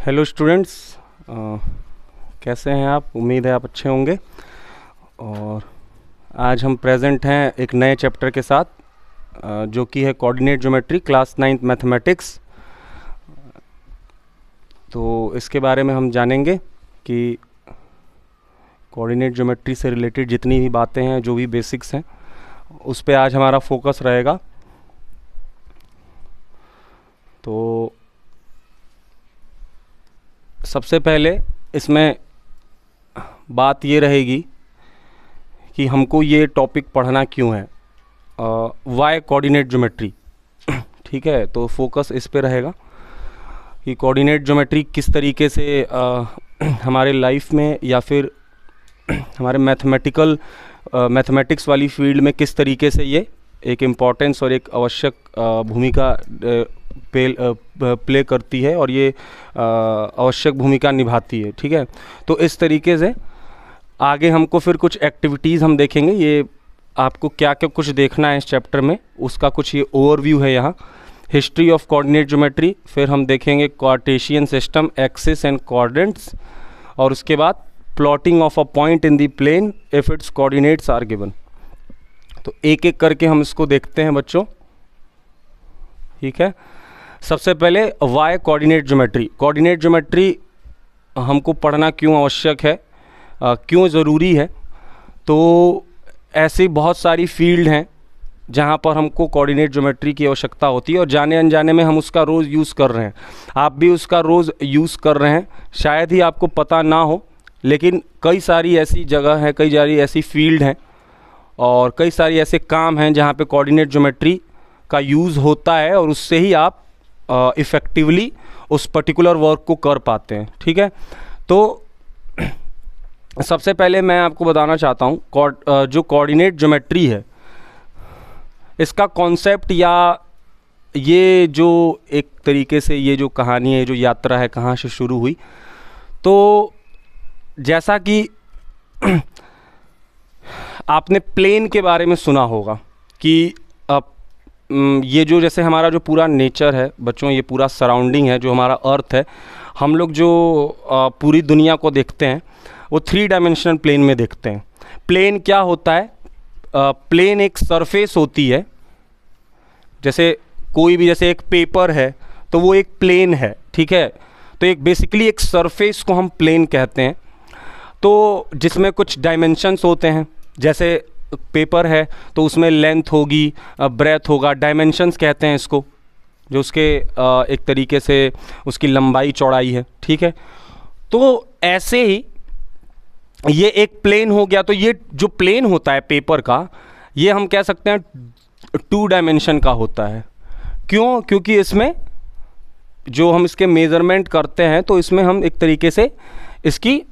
Hello students, कैसे हैं आप? उम्मीद है आप अच्छे होंगे। और आज हम प्रेजेंट हैं एक नए चैप्टर के साथ, जो कि है coordinate geometry class 9th mathematics. तो इसके बारे में हम जानेंगे कि कोऑर्डिनेट ज्योमेट्री से रिलेटेड जितनी भी बातें हैं, जो भी बेसिक्स हैं, उस पे आज हमारा फोकस रहेगा। तो सबसे पहले इसमें बात ये रहेगी कि हमको ये टॉपिक पढ़ना क्यों है, वाई कोऑर्डिनेट ज्योमेट्री। ठीक है, तो फोकस इस पे रहेगा कि कोऑर्डिनेट ज्योमेट्री किस तरीके से हमारे लाइफ में या फिर हमारे मैथमेटिक्स वाली फील्ड में किस तरीके से ये एक इम्पॉर्टेंस और एक आवश्यक भूमिका प्ले करती है और ये आवश्यक भूमिका निभाती है। ठीक है, तो इस तरीके से आगे हमको फिर कुछ एक्टिविटीज़ हम देखेंगे। ये आपको क्या क्या कुछ देखना है इस चैप्टर में, उसका कुछ ये ओवरव्यू है यहाँ। हिस्ट्री ऑफ कोऑर्डिनेट ज्योमेट्री, फिर हम देखेंगे Cartesian system, axis and coordinates, और उसके बाद plotting of a point in the plane if its coordinates are given. तो एक एक करके हम इसको देखते हैं बच्चों। ठीक है, सबसे पहले Y coordinate geometry. Coordinate geometry हमको पढ़ना क्यों आवश्यक है, क्यों ज़रूरी है? तो ऐसी बहुत सारी फील्ड हैं जहाँ पर हमको कोऑर्डिनेट ज्योमेट्री की आवश्यकता होती है और जाने अनजाने में हम उसका रोज़ यूज़ कर रहे हैं। आप भी उसका रोज़ यूज़ कर रहे हैं, शायद ही आपको पता ना हो, लेकिन कई सारी ऐसी जगह है, कई सारी ऐसी फील्ड हैं और कई सारी ऐसे काम हैं जहाँ पे कोऑर्डिनेट ज्योमेट्री का यूज़ होता है और उससे ही आप इफ़ेक्टिवली उस पर्टिकुलर वर्क को कर पाते हैं। ठीक है, तो सबसे पहले मैं आपको बताना चाहता हूँ जो कोऑर्डिनेट ज्योमेट्री है, इसका कॉन्सेप्ट या ये जो एक तरीके से ये जो कहानी है, जो यात्रा है, कहाँ से शुरू हुई। तो जैसा कि आपने प्लेन के बारे में सुना होगा कि ये जो जैसे हमारा जो पूरा नेचर है बच्चों, ये पूरा सराउंडिंग है, जो हमारा अर्थ है, हम लोग जो पूरी दुनिया को देखते हैं वो 3 डायमेंशनल प्लेन में देखते हैं। प्लेन क्या होता है? प्लेन एक सरफेस होती है। जैसे कोई भी, जैसे एक पेपर है तो वो एक प्लेन है। ठीक है, तो एक बेसिकली एक सरफेस को हम प्लेन कहते हैं। तो जिसमें कुछ डायमेंशंस होते हैं, जैसे पेपर है तो उसमें लेंथ होगी, ब्रेथ होगा, डायमेंशंस कहते हैं इसको, जो उसके एक तरीके से उसकी लंबाई चौड़ाई है। ठीक है, तो ऐसे ही ये एक प्लेन हो गया। तो ये जो प्लेन होता है पेपर का, ये हम कह सकते हैं 2 डायमेंशन का होता है। क्यों? क्योंकि इसमें जो हम इसके मेज़रमेंट करते हैं तो इसमें हम एक तरीके से इसकी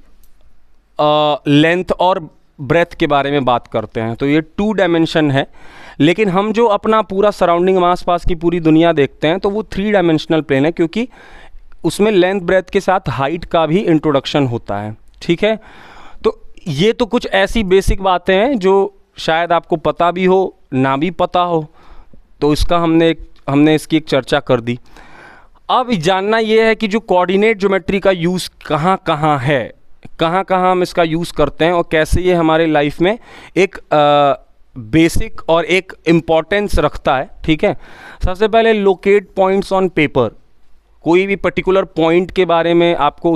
लेंथ और ब्रेथ के बारे में बात करते हैं। तो ये 2 डायमेंशन है। लेकिन हम जो अपना पूरा सराउंडिंग, आसपास की पूरी दुनिया देखते हैं तो वो 3 डायमेंशनल प्लेन है, क्योंकि उसमें लेंथ ब्रेथ के साथ हाइट का भी इंट्रोडक्शन होता है। ठीक है, तो ये तो कुछ ऐसी बेसिक बातें हैं जो शायद आपको पता भी हो, ना भी पता हो, तो इसका हमने इसकी एक चर्चा कर दी। अब जानना ये है कि जो कोऑर्डिनेट ज्योमेट्री का यूज़ कहाँ कहाँ है, कहाँ कहाँ हम इसका यूज़ करते हैं और कैसे ये हमारे लाइफ में एक बेसिक और एक इम्पॉर्टेंस रखता है। ठीक है, सबसे पहले लोकेट पॉइंट्स ऑन पेपर। कोई भी पर्टिकुलर पॉइंट के बारे में आपको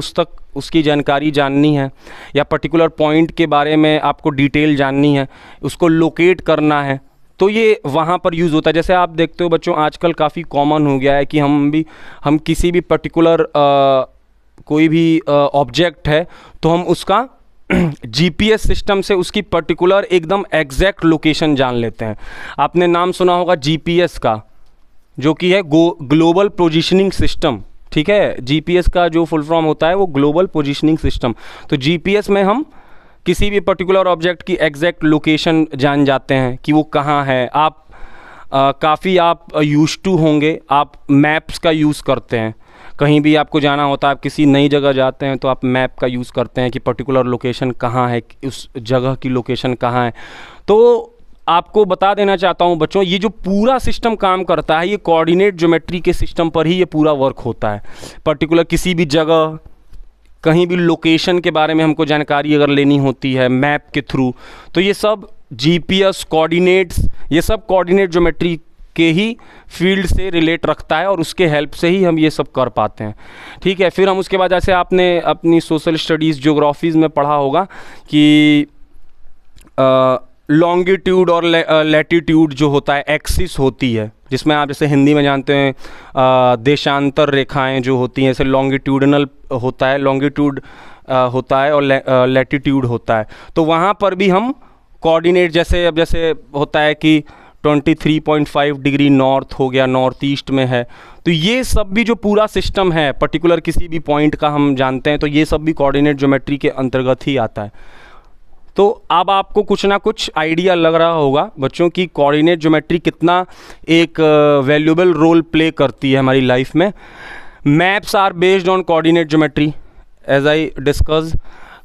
उसकी जानकारी जाननी है या पर्टिकुलर पॉइंट के बारे में आपको डिटेल जाननी है, उसको लोकेट करना है, तो ये वहाँ पर यूज़ होता है। जैसे आप देखते हो बच्चों, आजकल काफ़ी कॉमन हो गया है कि हम किसी भी पर्टिकुलर कोई भी ऑब्जेक्ट है तो हम उसका जीपीएस सिस्टम से उसकी पर्टिकुलर एकदम एग्जैक्ट लोकेशन जान लेते हैं। आपने नाम सुना होगा जीपीएस का, जो कि है ग्लोबल पोजीशनिंग सिस्टम। ठीक है, जीपीएस का जो फुल फॉर्म होता है वो ग्लोबल पोजीशनिंग सिस्टम। तो जीपीएस में हम किसी भी पर्टिकुलर ऑब्जेक्ट की एग्जैक्ट लोकेशन जान जाते हैं कि वो कहाँ है। आप काफ़ी आप यूज्ड टू होंगे, आप मैप्स का यूज़ करते हैं। कहीं भी आपको जाना होता है, आप किसी नई जगह जाते हैं तो आप मैप का यूज़ करते हैं कि पर्टिकुलर लोकेशन कहाँ है, उस जगह की लोकेशन कहाँ है। तो आपको बता देना चाहता हूं बच्चों, ये जो पूरा सिस्टम काम करता है ये कोऑर्डिनेट ज्योमेट्री के सिस्टम पर ही ये पूरा वर्क होता है। पर्टिकुलर किसी भी जगह कहीं भी लोकेशन के बारे में हमको जानकारी अगर लेनी होती है मैप के थ्रू, तो ये सब जीपीएस कोऑर्डिनेट्स, ये सब कोऑर्डिनेट ज्योमेट्री के ही फील्ड से रिलेट रखता है और उसके हेल्प से ही हम ये सब कर पाते हैं। ठीक है, फिर हम उसके बाद जैसे आपने अपनी सोशल स्टडीज़ ज्योग्राफीज़ में पढ़ा होगा कि लॉन्गिट्यूड और लैटिट्यूड जो होता है एक्सिस होती है, जिसमें आप जैसे हिंदी में जानते हैं देशांतर रेखाएं जो होती हैं, जैसे लॉन्गिट्यूडनल होता है, लॉन्गिट्यूड होता है और लैटिट्यूड होता है। तो वहाँ पर भी हम कोऑर्डिनेट जैसे अब जैसे होता है कि 23.5 डिग्री नॉर्थ हो गया, नॉर्थ ईस्ट में है, तो ये सब भी जो पूरा सिस्टम है पर्टिकुलर किसी भी पॉइंट का हम जानते हैं, तो ये सब भी कोऑर्डिनेट ज्योमेट्री के अंतर्गत ही आता है। तो अब आपको कुछ ना कुछ आइडिया लग रहा होगा बच्चों की कोऑर्डिनेट ज्योमेट्री कितना एक वैल्यूएबल रोल प्ले करती है हमारी लाइफ में। Maps are based on coordinate geometry as I discuss.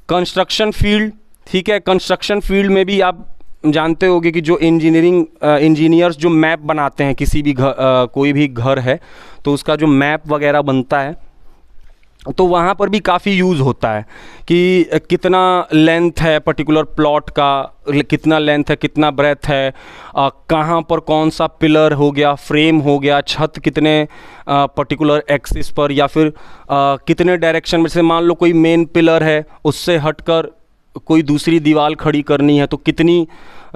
Construction field, ठीक है, कंस्ट्रक्शन फील्ड में भी आप जानते होंगे कि जो इंजीनियर्स जो मैप बनाते हैं किसी भी कोई भी घर है तो उसका जो मैप वगैरह बनता है, तो वहाँ पर भी काफ़ी यूज़ होता है कि कितना लेंथ है पर्टिकुलर प्लॉट का, कितना लेंथ है, कितना ब्रेथ है, कहाँ पर कौन सा पिलर हो गया, फ्रेम हो गया, छत कितने पर्टिकुलर एक्सिस पर, या फिर कितने डायरेक्शन में, जैसे मान लो कोई मेन पिलर है उससे हटकर कोई दूसरी दीवार खड़ी करनी है तो कितनी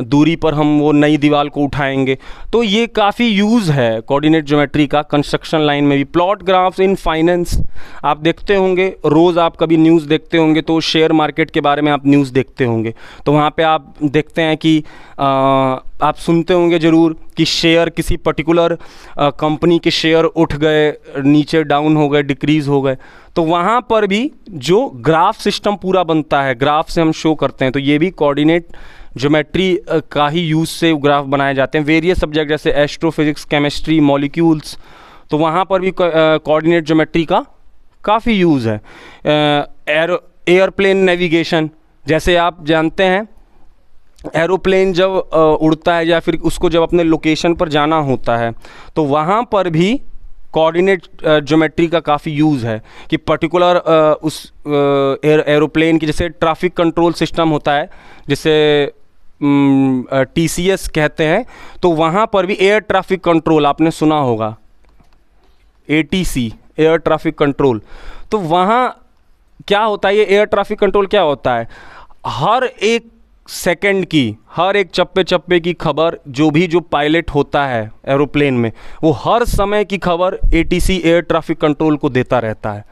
दूरी पर हम वो नई दीवार को उठाएंगे। तो ये काफ़ी यूज़ है कोऑर्डिनेट ज्योमेट्री का कंस्ट्रक्शन लाइन में भी। प्लॉट ग्राफ्स इन फाइनेंस आप देखते होंगे, रोज़ आप कभी न्यूज़ देखते होंगे तो शेयर मार्केट के बारे में आप न्यूज़ देखते होंगे, तो वहाँ पे आप देखते हैं कि आप सुनते होंगे ज़रूर कि शेयर किसी पर्टिकुलर कंपनी के शेयर उठ गए, नीचे डाउन हो गए, डिक्रीज़ हो गए। तो वहाँ पर भी जो ग्राफ सिस्टम पूरा बनता है, ग्राफ से हम शो करते हैं, तो ये भी कोऑर्डिनेट ज्योमेट्री का ही यूज़ से ग्राफ बनाए जाते हैं। वेरियस सब्जेक्ट जैसे एस्ट्रोफिजिक्स, केमिस्ट्री, मॉलिक्यूल्स, तो वहाँ पर भी कोऑर्डिनेट ज्योमेट्री का काफ़ी यूज़ है। एयरप्लेन नेविगेशन, जैसे आप जानते हैं एरोप्लेन जब उड़ता है या फिर उसको जब अपने लोकेशन पर जाना होता है तो वहाँ पर भी कोऑर्डिनेट ज्योमेट्री का काफ़ी यूज़ है कि पर्टिकुलर उस एरोप्लेन की, जैसे ट्रैफिक कंट्रोल सिस्टम होता है जिसे TCS कहते हैं, तो वहाँ पर भी एयर ट्रैफिक कंट्रोल आपने सुना होगा, ATC एयर ट्रैफिक कंट्रोल। तो वहाँ क्या होता है, ये एयर ट्रैफिक कंट्रोल क्या होता है, हर एक सेकंड की, हर एक चप्पे चप्पे की खबर जो पायलट होता है एरोप्लेन में, वो हर समय की खबर ATC एयर ट्रैफिक कंट्रोल को देता रहता है।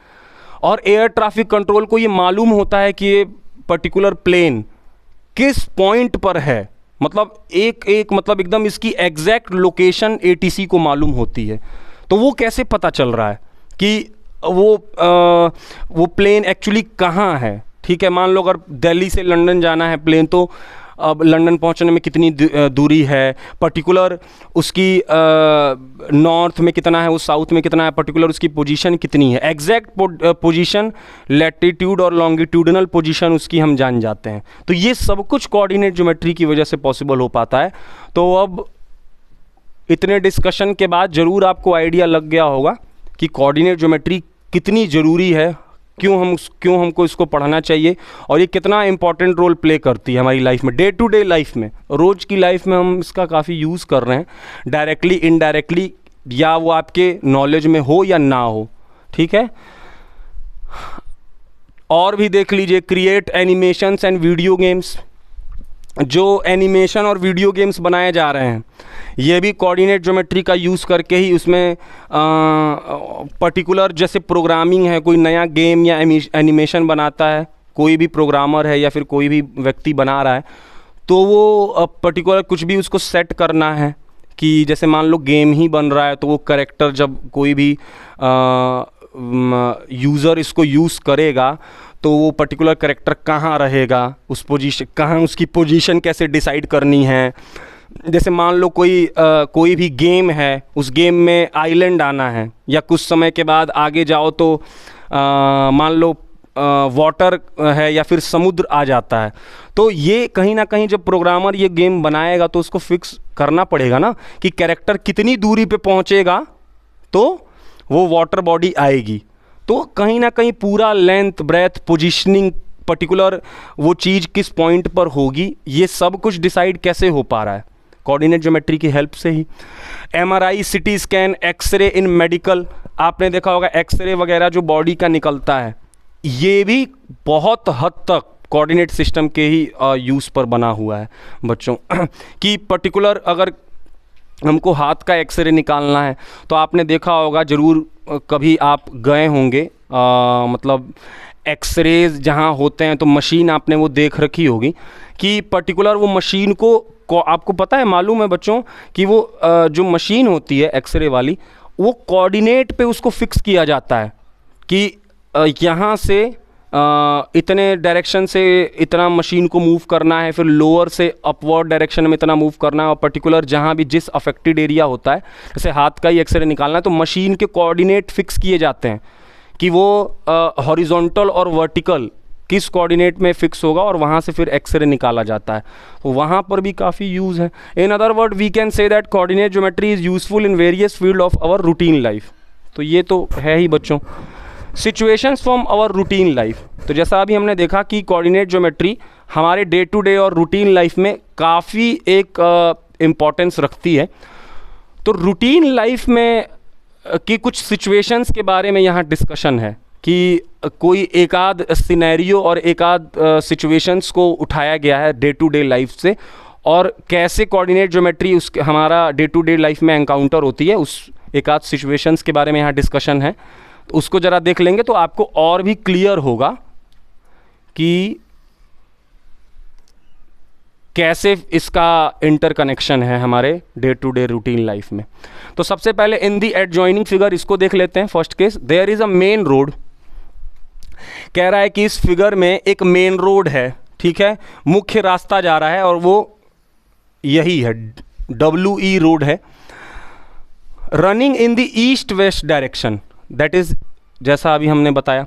और एयर ट्रैफिक कंट्रोल को ये मालूम होता है कि ये पर्टिकुलर प्लेन किस पॉइंट पर है, मतलब एक मतलब एकदम इसकी एग्जैक्ट लोकेशन ATC को मालूम होती है। तो वो कैसे पता चल रहा है कि वो प्लेन एक्चुअली कहाँ है। ठीक है, मान लो अगर दिल्ली से लंदन जाना है प्लेन, तो अब लंदन पहुंचने में कितनी दूरी है, पर्टिकुलर उसकी नॉर्थ में कितना है, वो साउथ में कितना है, पर्टिकुलर उसकी पोजीशन कितनी है, एग्जैक्ट पोजीशन, लैटिट्यूड और लॉन्गिट्यूडनल पोजीशन उसकी हम जान जाते हैं। तो ये सब कुछ कोऑर्डिनेट ज्योमेट्री की वजह से पॉसिबल हो पाता है। तो अब इतने डिस्कशन के बाद ज़रूर आपको आइडिया लग गया होगा कि कोऑर्डिनेट ज्योमेट्री कितनी ज़रूरी है, क्यों हमको इसको पढ़ना चाहिए और ये कितना इंपॉर्टेंट रोल प्ले करती है हमारी लाइफ में, डे टू डे लाइफ में, रोज़ की लाइफ में हम इसका काफ़ी यूज़ कर रहे हैं, डायरेक्टली इनडायरेक्टली, या वो आपके नॉलेज में हो या ना हो। ठीक है, और भी देख लीजिए, create animations and video games. जो एनिमेशन और वीडियो गेम्स बनाए जा रहे हैं ये भी कोऑर्डिनेट ज्योमेट्री का यूज़ करके ही, उसमें पर्टिकुलर जैसे प्रोग्रामिंग है, कोई नया गेम या एनिमेशन बनाता है, कोई भी प्रोग्रामर है या फिर कोई भी व्यक्ति बना रहा है, तो वो पर्टिकुलर कुछ भी उसको सेट करना है कि जैसे मान लो गेम ही बन रहा है, तो वो कैरेक्टर जब कोई भी यूज़र इसको यूज़ करेगा तो वो पर्टिकुलर कैरेक्टर कहाँ रहेगा, उस पोजीशन कहाँ, उसकी पोजीशन कैसे डिसाइड करनी है। जैसे मान लो कोई भी गेम है, उस गेम में आइलैंड आना है, या कुछ समय के बाद आगे जाओ तो मान लो वाटर है या फिर समुद्र आ जाता है। तो ये कहीं ना कहीं जब प्रोग्रामर ये गेम बनाएगा तो उसको फिक्स करना पड़ेगा ना कि कैरेक्टर कितनी दूरी पे पहुंचेगा तो वो वाटर बॉडी आएगी। तो कहीं ना कहीं पूरा लेंथ ब्रेथ पोजीशनिंग पर्टिकुलर वो चीज़ किस पॉइंट पर होगी, ये सब कुछ डिसाइड कैसे हो पा रहा है, कोऑर्डिनेट ज्योमेट्री की हेल्प से ही। MRI, CT scan, x ray in medical, आपने देखा होगा एक्सरे वगैरह जो बॉडी का निकलता है, ये भी बहुत हद तक कोऑर्डिनेट सिस्टम के ही यूज़ पर बना हुआ है बच्चों कि पर्टिकुलर अगर हमको हाथ का एक्सरे निकालना है तो आपने देखा होगा ज़रूर कभी आप गए होंगे मतलब एक्सरेज जहाँ होते हैं तो मशीन आपने वो देख रखी होगी कि पर्टिकुलर वो मशीन को आपको पता है, मालूम है बच्चों कि वो जो मशीन होती है एक्सरे वाली, वो कोऑर्डिनेट पे उसको फिक्स किया जाता है कि यहाँ से इतने डायरेक्शन से इतना मशीन को मूव करना है, फिर लोअर से अपवर्ड डायरेक्शन में इतना मूव करना है, और पर्टिकुलर जहाँ भी जिस अफेक्टेड एरिया होता है, जैसे हाथ का ही एक्सरे निकालना है तो मशीन के कोऑर्डिनेट फिक्स किए जाते हैं कि वो हॉरिजॉन्टल और वर्टिकल किस कोऑर्डिनेट में फिक्स होगा और वहाँ से फिर एक्सरे निकाला जाता है। तो वहाँ पर भी काफ़ी यूज़ है। In other word we can say that coordinate geometry is useful in various field of our routine life. तो ये तो है ही बच्चों। Situations from our routine life, तो जैसा अभी हमने देखा कि कोऑर्डिनेट ज्योमेट्री हमारे डे टू डे और रूटीन लाइफ में काफ़ी एक इम्पॉर्टेंस रखती है। तो रूटीन लाइफ में की कुछ सिचुएशंस के बारे में यहाँ डिस्कशन है कि कोई एक आध सिनेरियो और एक आध सिचुएशंस को उठाया गया है डे टू डे लाइफ से, और कैसे कोऑर्डिनेट ज्योमेट्री उस हमारा डे टू डे लाइफ में एनकाउंटर होती है, उस एक आध सिचुएशंस के बारे में यहाँ डिस्कशन है। तो उसको ज़रा देख लेंगे तो आपको और भी क्लियर होगा कि कैसे इसका इंटरकनेक्शन है हमारे day to day routine life में। तो सबसे पहले इन दी एडजॉइनिंग फिगर इसको देख लेते हैं। First case, there is a main road. कह रहा है कि इस फिगर में एक मेन रोड है, ठीक है, मुख्य रास्ता जा रहा है और वो यही है, WE रोड है, running in the east west direction, that is जैसा अभी हमने बताया,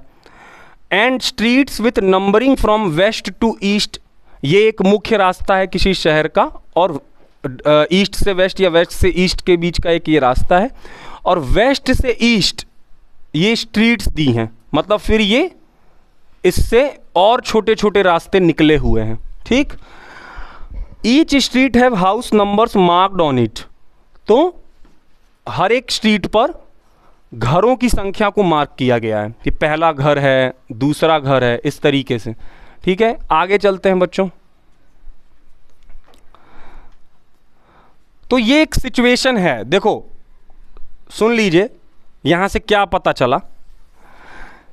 and streets with numbering from west to east. ये एक मुख्य रास्ता है किसी शहर का और ईस्ट से वेस्ट या वेस्ट से ईस्ट के बीच का एक ये रास्ता है, और वेस्ट से ईस्ट ये स्ट्रीट्स दी हैं, मतलब फिर ये इससे और छोटे छोटे रास्ते निकले हुए हैं, ठीक। Each street have house numbers marked on it, तो हर एक स्ट्रीट पर घरों की संख्या को मार्क किया गया है कि पहला घर है, दूसरा घर है, इस तरीके से, ठीक है। आगे चलते हैं बच्चों। तो ये एक सिचुएशन है, देखो सुन लीजिए यहां से क्या पता चला।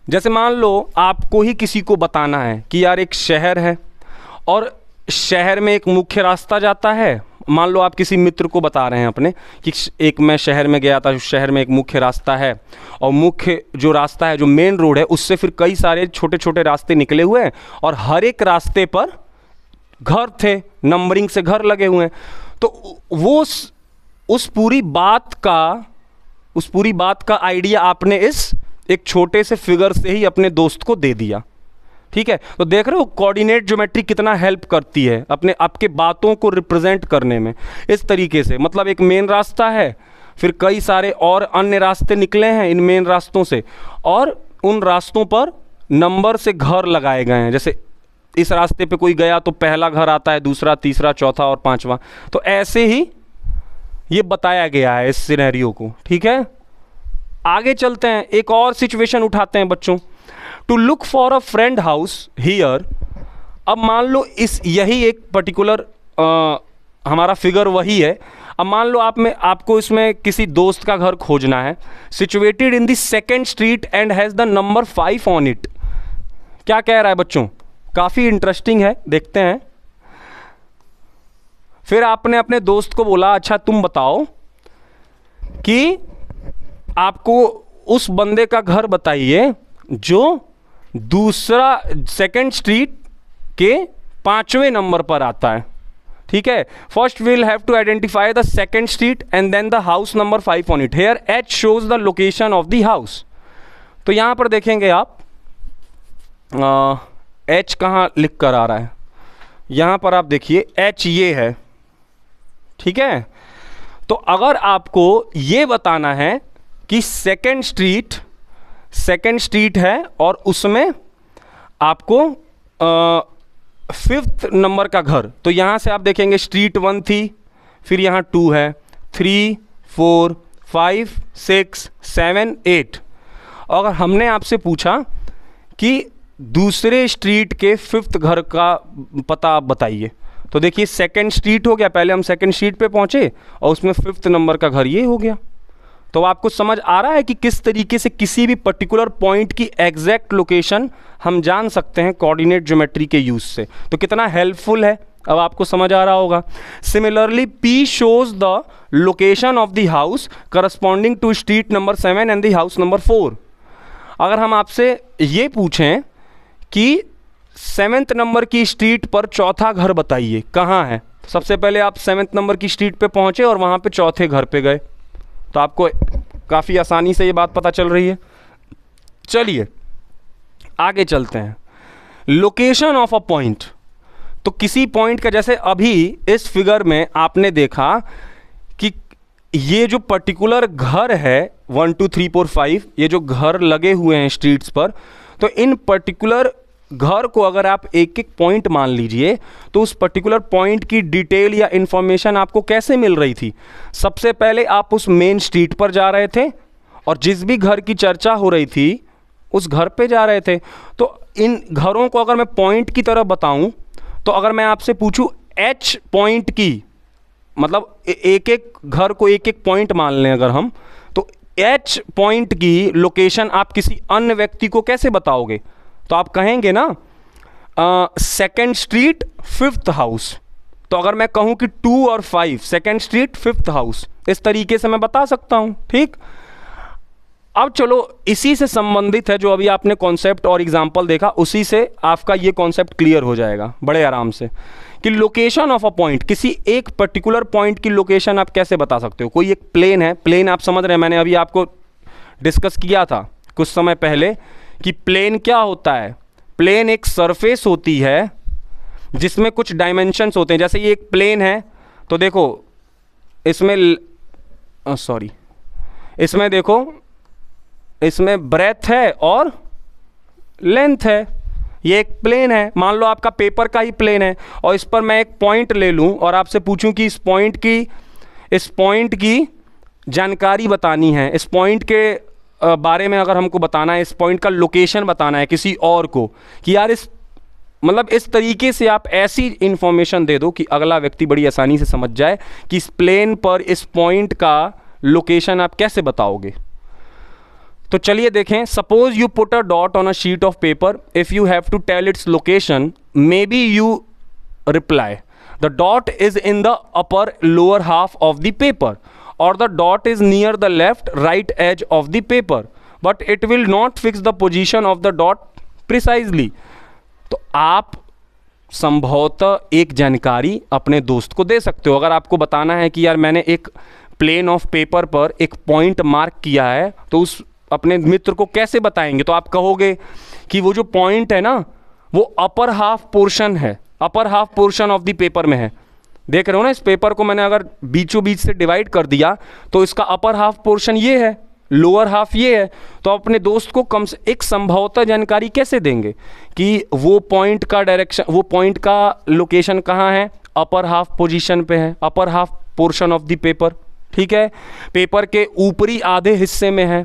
जैसे मान लो आपको ही किसी को बताना है कि यार एक शहर है और शहर में एक मुख्य रास्ता जाता है। मान लो आप किसी मित्र को बता रहे हैं अपने कि एक मैं शहर में गया था, उस शहर में एक मुख्य रास्ता है, और मुख्य जो रास्ता है, जो मेन रोड है, उससे फिर कई सारे छोटे छोटे रास्ते निकले हुए हैं और हर एक रास्ते पर घर थे, नंबरिंग से घर लगे हुए हैं। तो वो उस पूरी बात का आइडिया आपने इस एक छोटे से फिगर से ही अपने दोस्त को दे दिया, ठीक है। तो देख रहे हो कोऑर्डिनेट ज्योमेट्री कितना हेल्प करती है अपने आपके बातों को रिप्रेजेंट करने में। इस तरीके से मतलब एक मेन रास्ता है, फिर कई सारे और अन्य रास्ते निकले हैं इन मेन रास्तों से, और उन रास्तों पर नंबर से घर लगाए गए हैं। जैसे इस रास्ते पे कोई गया तो पहला घर आता है, दूसरा, तीसरा, चौथा और पांचवा। तो ऐसे ही ये बताया गया है इस सिनेरियो को, ठीक है। आगे चलते हैं, एक और सिचुएशन उठाते हैं बच्चों। To look for a friend house here. अब मान लो यही एक पर्टिकुलर हमारा फिगर वही है। अब मान लो आपको इसमें किसी दोस्त का घर खोजना है, situated in the second street and has the number 5 on it. क्या कह रहा है बच्चों, काफ़ी इंटरेस्टिंग है, देखते हैं। फिर आपने अपने दोस्त को बोला, अच्छा तुम बताओ कि आपको उस बंदे का घर बताइए जो दूसरा सेकेंड स्ट्रीट के 5वें नंबर पर आता है, ठीक है। First we'll have to identify the second street and then the house number 5 on it. Here H shows the location of the house. तो यहां पर देखेंगे आप, एच कहाँ लिख कर आ रहा है, यहाँ पर आप देखिए एच ये है, ठीक है। तो अगर आपको ये बताना है कि सेकेंड स्ट्रीट है और उसमें आपको 5th नंबर का घर, तो यहाँ से आप देखेंगे स्ट्रीट 1 थी, फिर यहाँ 2 है, 3, 4, 5, 6, 7, 8। अगर हमने आपसे पूछा कि दूसरे स्ट्रीट के 5th घर का पता आप बताइए, तो देखिए सेकेंड स्ट्रीट हो गया, पहले हम सेकेंड स्ट्रीट पे पहुँचे और उसमें 5th नंबर का घर ये हो गया। तो आपको समझ आ रहा है कि किस तरीके से किसी भी पर्टिकुलर पॉइंट की एग्जैक्ट लोकेशन हम जान सकते हैं कोऑर्डिनेट ज्योमेट्री के यूज़ से। तो कितना हेल्पफुल है, अब आपको समझ आ रहा होगा। Similarly P shows the location of the house corresponding to street number 7 and the house number 4। अगर हम आपसे ये पूछें कि 7th नंबर की स्ट्रीट पर चौथा घर बताइए कहाँ है, सबसे पहले आप 7th नंबर की स्ट्रीट पे पहुँचे और वहाँ पे चौथे घर पे गए, तो आपको काफ़ी आसानी से ये बात पता चल रही है। चलिए आगे चलते हैं। लोकेशन ऑफ अ पॉइंट, तो किसी पॉइंट का, जैसे अभी इस फिगर में आपने देखा कि ये जो पर्टिकुलर घर है 1 2 3 4 5, ये जो घर लगे हुए हैं स्ट्रीट्स पर, तो इन पर्टिकुलर घर को अगर आप एक एक पॉइंट मान लीजिए तो उस पर्टिकुलर पॉइंट की डिटेल या इंफॉर्मेशन आपको कैसे मिल रही थी। सबसे पहले आप उस मेन स्ट्रीट पर जा रहे थे और जिस भी घर की चर्चा हो रही थी उस घर पे जा रहे थे। तो इन घरों को अगर मैं पॉइंट की तरह बताऊं, तो अगर मैं आपसे पूछूं एच पॉइंट की, मतलब एक एक घर को एक एक पॉइंट मान लें अगर हम, तो एच पॉइंट की लोकेशन आप किसी अन्य व्यक्ति को कैसे बताओगे? तो आप कहेंगे ना सेकेंड स्ट्रीट 5th हाउस। तो अगर मैं कहूं कि 2 और 5 सेकेंड स्ट्रीट 5th हाउस, इस तरीके से मैं बता सकता हूं, ठीक। अब चलो इसी से संबंधित है जो अभी आपने कॉन्सेप्ट और एग्जाम्पल देखा, उसी से आपका ये कॉन्सेप्ट क्लियर हो जाएगा बड़े आराम से कि लोकेशन ऑफ अ पॉइंट, किसी एक पर्टिकुलर पॉइंट की लोकेशन आप कैसे बता सकते हो। कोई एक प्लेन है, प्लेन आप समझ रहे हैं, मैंने अभी आपको डिस्कस किया था कुछ समय पहले कि प्लेन क्या होता है। प्लेन एक सरफेस होती है जिसमें कुछ डायमेंशंस होते हैं। जैसे ये एक प्लेन है, तो देखो इसमें इसमें देखो, इसमें ब्रेथ है और लेंथ है। ये एक प्लेन है, मान लो आपका पेपर का ही प्लेन है और इस पर मैं एक पॉइंट ले लूं और आपसे पूछूं कि इस पॉइंट की जानकारी बतानी है, इस पॉइंट के बारे में अगर हमको बताना है, इस पॉइंट का लोकेशन बताना है किसी और को, कि यार इस तरीके से आप ऐसी इंफॉर्मेशन दे दो कि अगला व्यक्ति बड़ी आसानी से समझ जाए कि इस प्लेन पर इस पॉइंट का लोकेशन आप कैसे बताओगे। तो चलिए देखें, suppose you put a dot on a sheet of paper, if you have to tell its location, maybe you reply the dot is in the upper lower half of the paper or the dot is near the left right edge of the paper but it will not fix the position of the dot precisely। तो आप संभवतः एक जानकारी अपने दोस्त को दे सकते हो। अगर आपको बताना है कि यार मैंने एक प्लेन ऑफ पेपर पर एक पॉइंट मार्क किया है, तो उस अपने मित्र को कैसे बताएंगे? तो आप कहोगे कि वो जो पॉइंट है ना वो अपर हाफ पोर्शन है, upper half portion of the paper में है। देख रहे हो ना, इस पेपर को मैंने अगर बीचों बीच से डिवाइड कर दिया तो इसका अपर हाफ पोर्शन ये है, लोअर हाफ ये है। तो अपने दोस्त को कम से एक संभवतः जानकारी कैसे देंगे कि वो पॉइंट का डायरेक्शन, वो पॉइंट का लोकेशन कहाँ है, अपर हाफ पोजीशन पे है, upper half portion of the paper, ठीक है, पेपर के ऊपरी आधे हिस्से में है।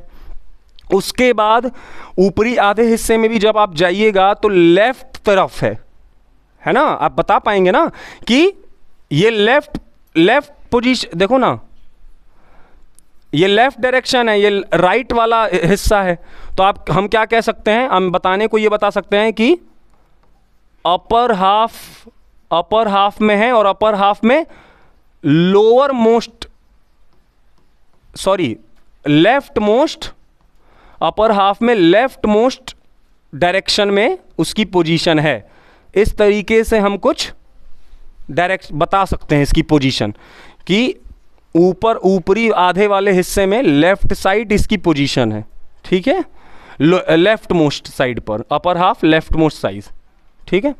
उसके बाद ऊपरी आधे हिस्से में भी जब आप जाइएगा तो लेफ्ट तरफ है ना, आप बता पाएंगे ना कि ये लेफ्ट पोजीशन, देखो ना ये लेफ्ट डायरेक्शन है, ये राइट वाला हिस्सा है। तो हम क्या कह सकते हैं, हम बताने को ये बता सकते हैं कि अपर हाफ में है और अपर हाफ में लेफ्ट मोस्ट, अपर हाफ में लेफ्ट मोस्ट डायरेक्शन में उसकी पोजीशन है। इस तरीके से हम कुछ डायरेक्ट बता सकते हैं इसकी पोजीशन कि ऊपरी आधे वाले हिस्से में लेफ्ट साइड इसकी पोजीशन है, ठीक है। लेफ्ट मोस्ट साइड पर, upper half left most size, ठीक है।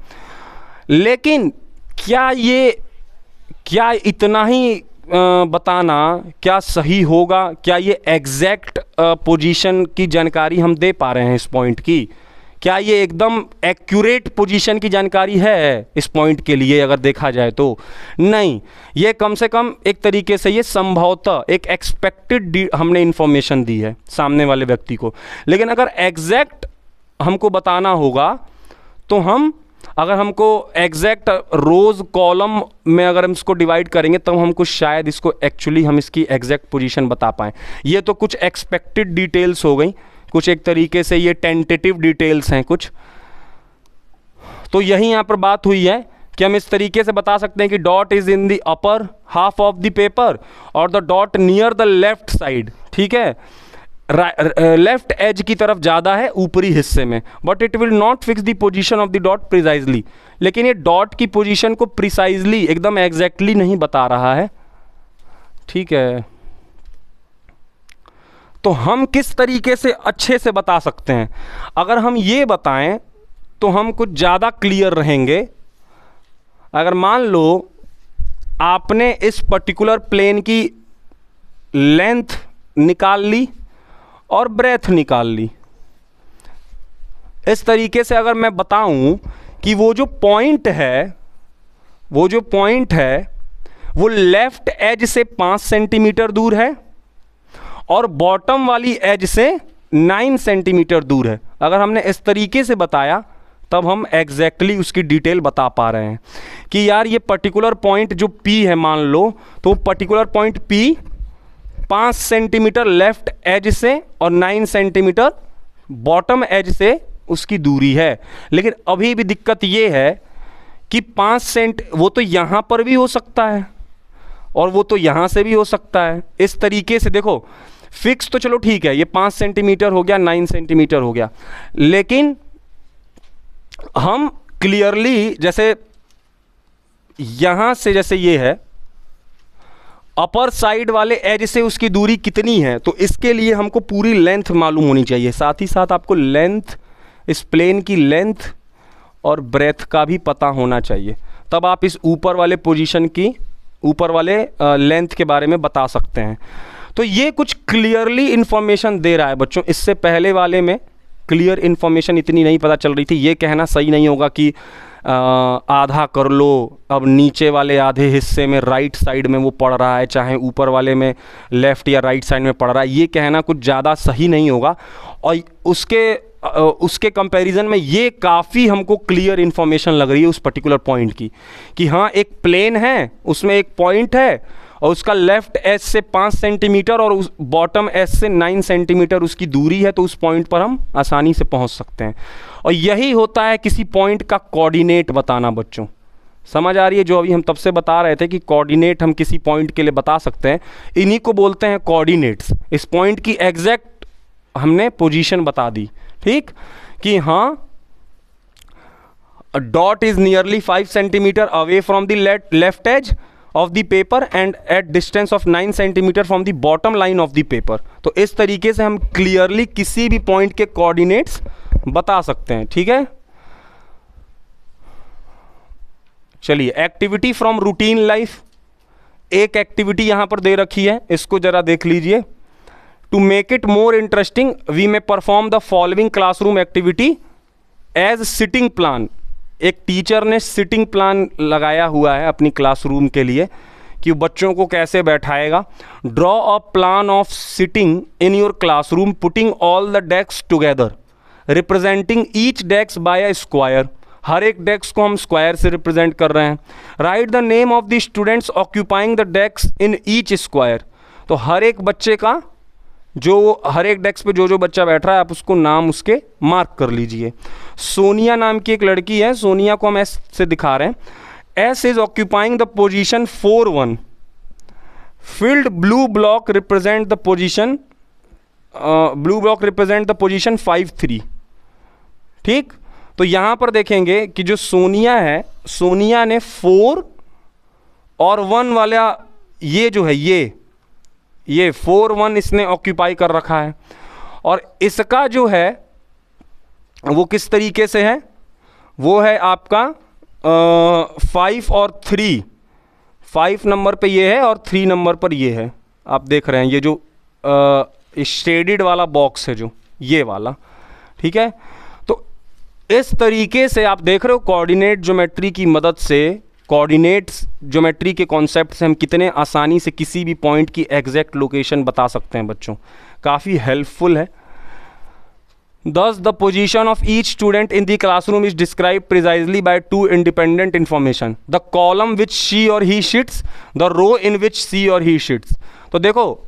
लेकिन क्या इतना ही बताना क्या सही होगा? क्या ये एग्जैक्ट पोजीशन की जानकारी हम दे पा रहे हैं इस पॉइंट की? क्या ये एकदम एक्यूरेट पोजीशन की जानकारी है इस पॉइंट के लिए? अगर देखा जाए तो नहीं, ये कम से कम एक तरीके से ये संभवतः एक एक्सपेक्टेड हमने इंफॉर्मेशन दी है सामने वाले व्यक्ति को। लेकिन अगर एग्जैक्ट हमको बताना होगा तो अगर हमको एग्जैक्ट रोज कॉलम में अगर हम इसको डिवाइड करेंगे तब हमको शायद इसको एक्चुअली हम इसकी एग्जैक्ट पोजीशन बता पाएँ। ये तो कुछ एक्सपेक्टेड डिटेल्स हो गई, कुछ एक तरीके से ये टेंटेटिव डिटेल्स हैं कुछ। तो यही यहाँ पर बात हुई है कि हम इस तरीके से बता सकते हैं कि dot is in the upper half of the paper और the dot near the left side, ठीक है, लेफ्ट एज की तरफ ज़्यादा है ऊपरी हिस्से में, but it will not fix the position of the dot precisely. लेकिन ये डॉट की पोजीशन को प्रिसाइजली एकदम एग्जैक्टली नहीं बता रहा है, ठीक है। तो हम किस तरीके से अच्छे से बता सकते हैं? अगर हम ये बताएं तो हम कुछ ज़्यादा क्लियर रहेंगे। अगर मान लो आपने इस पर्टिकुलर प्लेन की लेंथ निकाल ली और ब्रेथ निकाल ली, इस तरीके से अगर मैं बताऊं कि वो जो पॉइंट है वो लेफ्ट एज से 5 सेंटीमीटर दूर है और बॉटम वाली एज से 9 सेंटीमीटर दूर है। अगर हमने इस तरीके से बताया तब हम एग्जैक्टली उसकी डिटेल बता पा रहे हैं कि यार ये पर्टिकुलर पॉइंट जो P है, मान लो तो particular point P 5 centimetre left edge से और 9 सेंटीमीटर बॉटम एज से उसकी दूरी है। लेकिन अभी भी दिक्कत ये है कि 5 सेंट वो तो यहाँ पर भी हो सकता है और वो तो यहाँ से भी हो सकता है। इस तरीके से देखो, फिक्स तो चलो ठीक है, ये 5 सेंटीमीटर हो गया, 9 सेंटीमीटर हो गया, लेकिन हम क्लियरली जैसे यहाँ से जैसे ये है अपर साइड वाले एज से उसकी दूरी कितनी है, तो इसके लिए हमको पूरी लेंथ मालूम होनी चाहिए। साथ ही साथ आपको लेंथ, इस प्लेन की लेंथ और ब्रेथ का भी पता होना चाहिए, तब आप इस ऊपर वाले पोजीशन की, ऊपर वाले लेंथ के बारे में बता सकते हैं। तो ये कुछ क्लियरली इन्फॉर्मेशन दे रहा है बच्चों। इससे पहले वाले में क्लियर इन्फॉर्मेशन इतनी नहीं पता चल रही थी। ये कहना सही नहीं होगा कि आधा कर लो, अब नीचे वाले आधे हिस्से में राइट साइड में वो पड़ रहा है, चाहे ऊपर वाले में लेफ़्ट या राइट साइड में पड़ रहा है, ये कहना कुछ ज़्यादा सही नहीं होगा। और उसके कंपैरिजन में ये काफ़ी हमको क्लियर इन्फॉर्मेशन लग रही है उस पर्टिकुलर पॉइंट की, कि हाँ एक प्लेन है, उसमें एक पॉइंट है और उसका लेफ्ट एज से 5 सेंटीमीटर और उस बॉटम एज से 9 सेंटीमीटर उसकी दूरी है, तो उस पॉइंट पर हम आसानी से पहुंच सकते हैं। और यही होता है किसी पॉइंट का कोऑर्डिनेट बताना बच्चों। समझ आ रही है? जो अभी हम तब से बता रहे थे कि कोऑर्डिनेट हम किसी पॉइंट के लिए बता सकते हैं, इन्हीं को बोलते हैं कोऑर्डिनेट्स। इस पॉइंट की एग्जैक्ट हमने पोजीशन बता दी, ठीक, कि हाँ dot is nearly 5 centimetre away from the left edge of the paper and at distance of 9 centimeter from the bottom line of the paper। तो इस तरीके से हम क्लियरली किसी भी पॉइंट के कोऑर्डिनेट्स बता सकते हैं, ठीक है। चलिए, एक्टिविटी फ्रॉम रूटीन लाइफ, एक एक्टिविटी यहां पर दे रखी है, इसको जरा देख लीजिए। To make it more interesting we may perform the following classroom activity as seating plan. एक टीचर ने सिटिंग प्लान लगाया हुआ है अपनी क्लासरूम के लिए कि बच्चों को कैसे बैठाएगा। Draw a plan of sitting in your classroom putting all the desk together representing each desk by a square. हर एक डेस्क को हम स्क्वायर से रिप्रेजेंट कर रहे हैं। Right the name of the students occupying the desk in each square. तो हर एक बच्चे का, जो हर एक डेस्क पे जो बच्चा बैठ रहा है आप उसको नाम उसके मार्क कर लीजिए। सोनिया नाम की एक लड़की है, सोनिया को हम एस से दिखा रहे हैं। S is occupying the position 4-1। Field blue block represent the position, blue block represent the position 5-3, ठीक। तो यहां पर देखेंगे कि जो सोनिया है, सोनिया ने 4 और 1 वाला ये जो है ये 4-1 इसने ऑक्यूपाई कर रखा है, और इसका जो है वो किस तरीके से है, वो है आपका 5 और 3, 5 नंबर पे ये है और 3 नंबर पर ये है। आप देख रहे हैं ये जो शेडेड वाला बॉक्स है जो ये वाला, ठीक है। तो इस तरीके से आप देख रहे हो कोऑर्डिनेट ज्योमेट्री की मदद से, कोऑर्डिनेट्स ज्योमेट्री के कॉन्सेप्ट से हम कितने आसानी से किसी भी पॉइंट की एग्जैक्ट लोकेशन बता सकते हैं बच्चों, काफ़ी हेल्पफुल है। Thus, the position of each student in the classroom is described precisely by two independent information: the column which she or he sits, the row in which she or he sits. तो देखो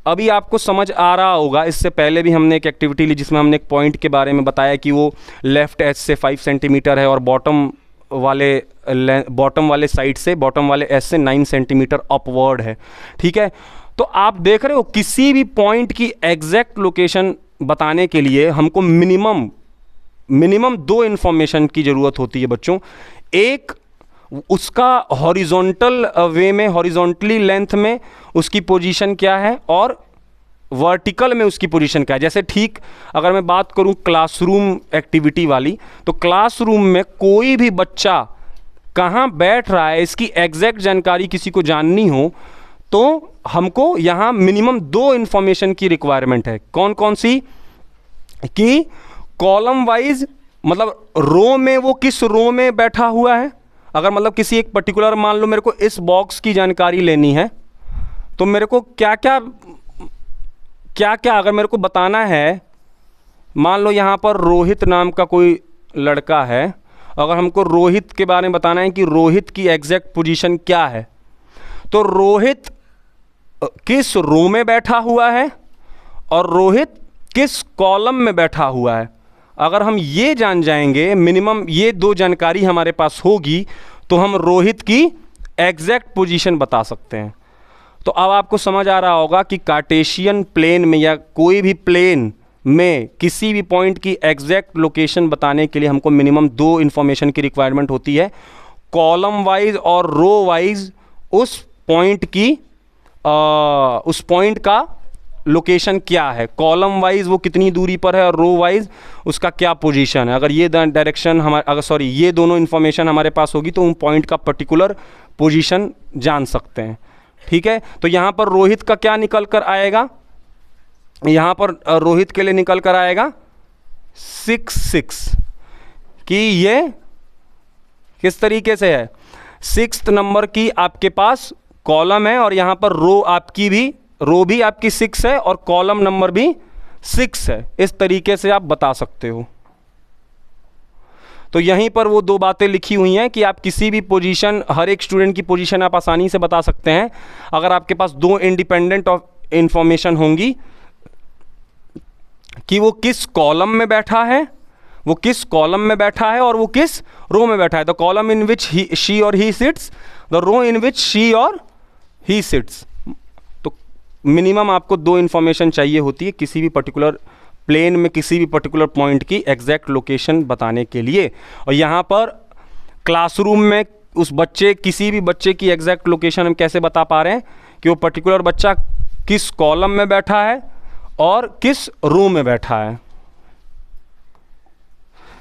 अभी आपको समझ आ रहा होगा, इससे पहले भी हमने एक एक्टिविटी ली जिसमें हमने एक पॉइंट के बारे में बताया कि वो लेफ्ट एज से 5 सेंटीमीटर है और बॉटम वाले साइड से, बॉटम वाले एज से 9 सेंटीमीटर अपवर्ड है, ठीक है। तो आप देख रहे हो किसी भी पॉइंट की एग्जैक्ट लोकेशन बताने के लिए हमको मिनिमम 2 इन्फॉर्मेशन की ज़रूरत होती है बच्चों। एक उसका हॉरिजॉन्टल वे में, हॉरिजॉन्टली लेंथ में उसकी पोजीशन क्या है और वर्टिकल में उसकी पोजीशन क्या है। जैसे ठीक अगर मैं बात करूं क्लासरूम एक्टिविटी वाली, तो क्लासरूम में कोई भी बच्चा कहाँ बैठ रहा है इसकी एग्जैक्ट जानकारी किसी को जाननी हो तो हमको यहाँ मिनिमम 2 इन्फॉर्मेशन की रिक्वायरमेंट है। कौन कौन सी? कि कॉलम वाइज, मतलब रो में वो किस रो में बैठा हुआ है। अगर मतलब किसी एक पर्टिकुलर, मान लो मेरे को इस बॉक्स की जानकारी लेनी है तो मेरे को क्या क्या अगर मेरे को बताना है, मान लो यहाँ पर रोहित नाम का कोई लड़का है, अगर हमको रोहित के बारे में बताना है कि रोहित की एग्जैक्ट पोजीशन क्या है, तो रोहित किस रो में बैठा हुआ है और रोहित किस कॉलम में बैठा हुआ है। अगर हम ये जान जाएंगे, मिनिमम ये 2 जानकारी हमारे पास होगी, तो हम रोहित की एग्जैक्ट पोजीशन बता सकते हैं। तो अब आपको समझ आ रहा होगा कि कार्टेशियन प्लेन में या कोई भी प्लेन में किसी भी पॉइंट की एग्जैक्ट लोकेशन बताने के लिए हमको मिनिमम 2 इन्फॉर्मेशन की रिक्वायरमेंट होती है। कॉलम वाइज और रो वाइज उस पॉइंट का लोकेशन क्या है, कॉलम वाइज वो कितनी दूरी पर है और रो वाइज उसका क्या पोजीशन है। अगर ये डायरेक्शन ये दोनों इन्फॉर्मेशन हमारे पास होगी तो उन पॉइंट का पर्टिकुलर पोजीशन जान सकते हैं, ठीक है। तो यहाँ पर रोहित का क्या निकल कर आएगा, यहाँ पर रोहित के लिए निकल कर आएगा 6 कि ये किस तरीके से है, 6th नंबर की आपके पास कॉलम है और यहाँ पर रो भी आपकी 6 है और कॉलम नंबर भी 6 है। इस तरीके से आप बता सकते हो। तो यहीं पर वो 2 बातें लिखी हुई हैं कि आप किसी भी पोजीशन, हर एक स्टूडेंट की पोजीशन आप आसानी से बता सकते हैं अगर आपके पास 2 इंडिपेंडेंट इंफॉर्मेशन होंगी कि वो किस कॉलम में बैठा है, और वो किस रो में बैठा है। The column in which she or he sits, the row in which she or he seats. तो मिनिमम आपको 2 इन्फॉर्मेशन चाहिए होती है किसी भी पर्टिकुलर प्लेन में, किसी भी पर्टिकुलर पॉइंट की एग्जैक्ट लोकेशन बताने के लिए। और यहाँ पर क्लासरूम में किसी भी बच्चे की एग्जैक्ट लोकेशन हम कैसे बता पा रहे हैं कि वो पर्टिकुलर बच्चा किस कॉलम में बैठा है और किस रो में बैठा है।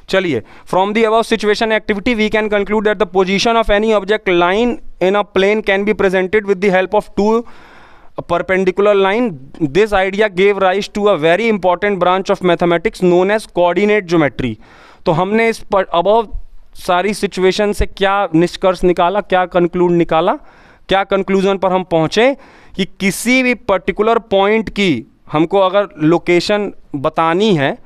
चलिए, from the above situation activity we can conclude that the position of any object line in a plane can be presented with the help of 2 perpendicular line. This idea gave rise to a very important branch of mathematics known as coordinate geometry. तो हमने इस पर above सारी situation से क्या निष्कर्ष निकाला, क्या कंक्लूजन पर हम पहुँचे कि किसी भी पर्टिकुलर पॉइंट की हमको अगर लोकेशन बतानी है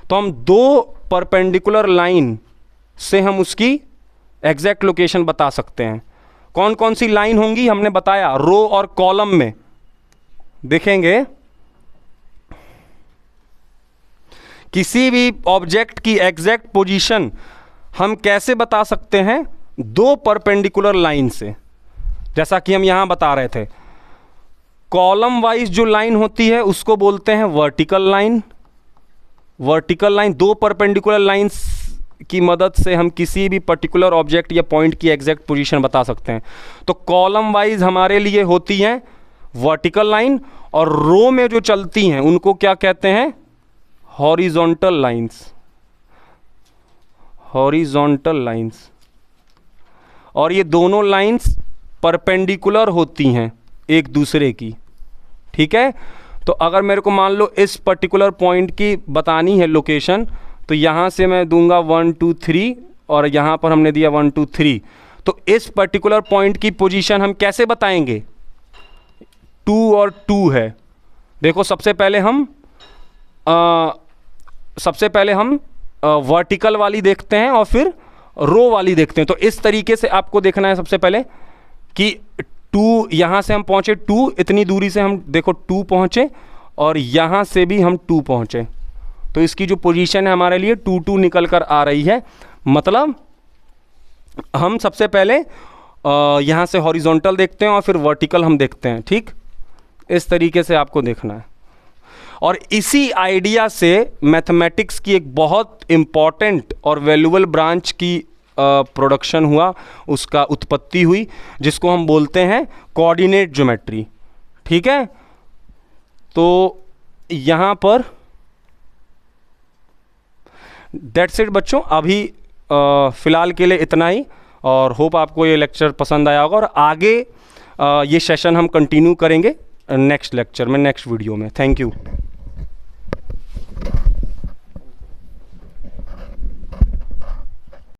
तो हम 2 परपेंडिकुलर लाइन से हम उसकी एग्जैक्ट लोकेशन बता सकते हैं। कौन कौन सी लाइन होंगी हमने बताया, रो और कॉलम में देखेंगे। किसी भी ऑब्जेक्ट की एग्जैक्ट पोजीशन हम कैसे बता सकते हैं, 2 परपेंडिकुलर लाइन से, जैसा कि हम यहां बता रहे थे। कॉलम वाइज जो लाइन होती है उसको बोलते हैं वर्टिकल लाइन। 2 परपेंडिकुलर लाइंस की मदद से हम किसी भी पर्टिकुलर ऑब्जेक्ट या पॉइंट की एग्जैक्ट पोजीशन बता सकते हैं। तो कॉलम वाइज हमारे लिए होती हैं वर्टिकल लाइन, और रो में जो चलती हैं उनको क्या कहते हैं, हॉरिजॉन्टल लाइंस। हॉरिजॉन्टल लाइंस, और ये दोनों लाइंस परपेंडिकुलर होती हैं एक दूसरे की, ठीक है। तो अगर मेरे को मान लो इस पर्टिकुलर पॉइंट की बतानी है लोकेशन, तो यहाँ से मैं दूंगा 1 2 3 और यहाँ पर हमने दिया 1 2 3। तो इस पर्टिकुलर पॉइंट की पोजीशन हम कैसे बताएंगे? 2 और 2 है। देखो सबसे पहले हम वर्टिकल वाली देखते हैं और फिर रो वाली देखते हैं। तो इस तरीके से आपको देखना है सबसे पहले कि 2 यहाँ से हम पहुँचे, 2 इतनी दूरी से हम देखो 2 पहुँचे और यहाँ से भी हम 2 पहुँचे। तो इसकी जो पोजीशन है हमारे लिए 2 2 निकल कर आ रही है। मतलब हम सबसे पहले यहाँ से हॉरिजॉन्टल देखते हैं और फिर वर्टिकल हम देखते हैं, ठीक। इस तरीके से आपको देखना है। और इसी आइडिया से मैथमेटिक्स की एक बहुत इम्पॉर्टेंट और वैल्यूएबल ब्रांच की प्रोडक्शन हुआ, उसका उत्पत्ति हुई, जिसको हम बोलते हैं कोऑर्डिनेट ज्योमेट्री, ठीक है। तो यहाँ पर दैट्स इट बच्चों, अभी फ़िलहाल के लिए इतना ही, और होप आपको ये लेक्चर पसंद आया होगा। और आगे ये सेशन हम कंटिन्यू करेंगे नेक्स्ट लेक्चर में, नेक्स्ट वीडियो में। Thank you.